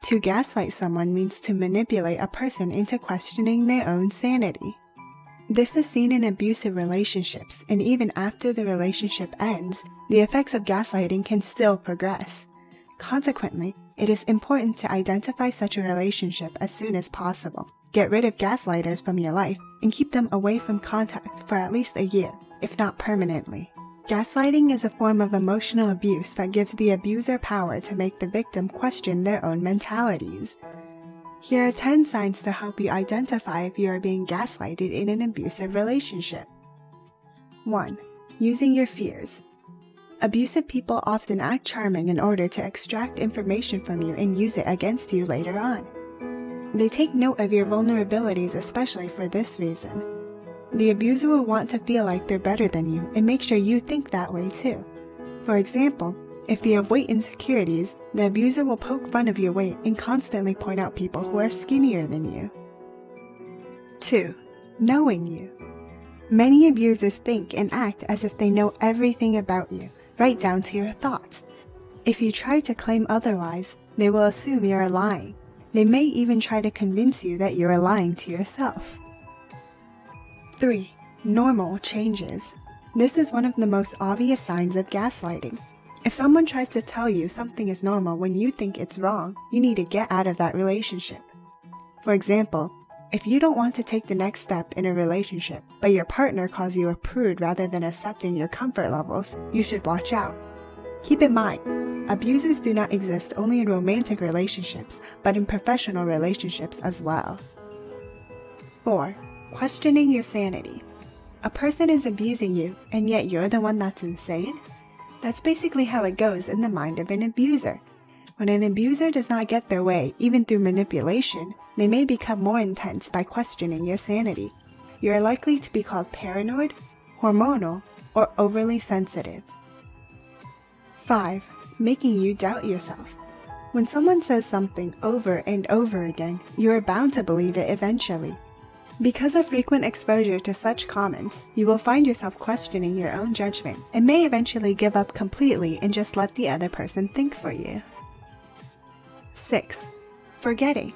To gaslight someone means to manipulate a person into questioning their own sanity. This is seen in abusive relationships, and even after the relationship ends, the effects of gaslighting can still progress. Consequently, it is important to identify such a relationship as soon as possible. Get rid of gaslighters from your life and keep them away from contact for at least a year, if not permanently. Gaslighting is a form of emotional abuse that gives the abuser power to make the victim question their own mentalities. Here are 10 signs to help you identify if you are being gaslighted in an abusive relationship. 1. Using your fears. Abusive people often act charming in order to extract information from you and use it against you later on. They take note of your vulnerabilities especially for this reason. The abuser will want to feel like they're better than you and make sure you think that way too. For example, if you have weight insecurities, the abuser will poke fun of your weight and constantly point out people who are skinnier than you. 2. Knowing you. Many abusers think and act as if they know everything about you, right down to your thoughts. If you try to claim otherwise, they will assume you are lying. They may even try to convince you that you are lying to yourself. 3. Normal changes. This is one of the most obvious signs of gaslighting. If someone tries to tell you something is normal when you think it's wrong, you need to get out of that relationship. For example, if you don't want to take the next step in a relationship, but your partner calls you a prude rather than accepting your comfort levels, you should watch out. Keep in mind, abusers do not exist only in romantic relationships, but in professional relationships as well. 4. Questioning your sanity. A person is abusing you, and yet you're the one that's insane? That's basically how it goes in the mind of an abuser. When an abuser does not get their way, even through manipulation, they may become more intense by questioning your sanity. You are likely to be called paranoid, hormonal, or overly sensitive. 5. Making you doubt yourself. When someone says something over and over again, you are bound to believe it eventually. Because of frequent exposure to such comments, you will find yourself questioning your own judgment and may eventually give up completely and just let the other person think for you. 6. Forgetting.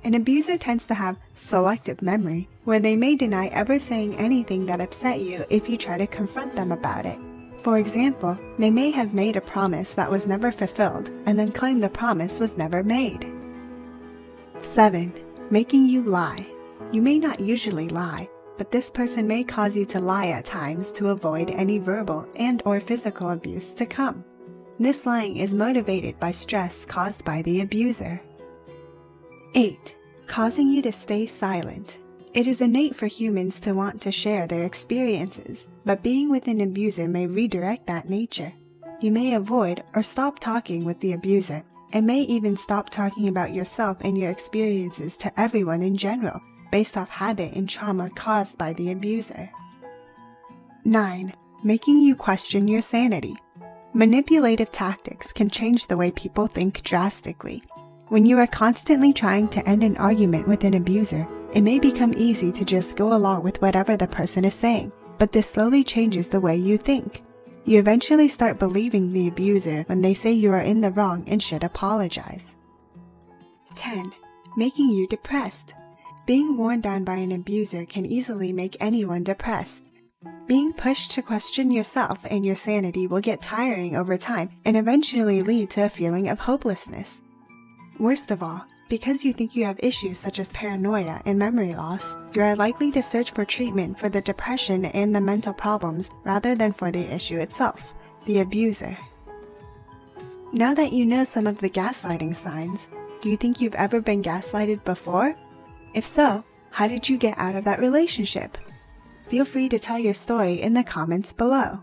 An abuser tends to have selective memory, where they may deny ever saying anything that upset you if you try to confront them about it. For example, they may have made a promise that was never fulfilled and then claim the promise was never made. 7. Making you lie. You may not usually lie, but this person may cause you to lie at times to avoid any verbal and/or physical abuse to come. This lying is motivated by stress caused by the abuser. 8. Causing you to stay silent. It is innate for humans to want to share their experiences, but being with an abuser may redirect that nature. You may avoid or stop talking with the abuser, and may even stop talking about yourself and your experiences to everyone in general, based off habit and trauma caused by the abuser. 9. Making you question your sanity. Manipulative tactics can change the way people think drastically. When you are constantly trying to end an argument with an abuser, it may become easy to just go along with whatever the person is saying, but this slowly changes the way you think. You eventually start believing the abuser when they say you are in the wrong and should apologize. 10. Making you depressed. Being worn down by an abuser can easily make anyone depressed. Being pushed to question yourself and your sanity will get tiring over time and eventually lead to a feeling of hopelessness. Worst of all, because you think you have issues such as paranoia and memory loss, you are likely to search for treatment for the depression and the mental problems rather than for the issue itself, the abuser. Now that you know some of the gaslighting signs, do you think you've ever been gaslighted before? If so, how did you get out of that relationship? Feel free to tell your story in the comments below.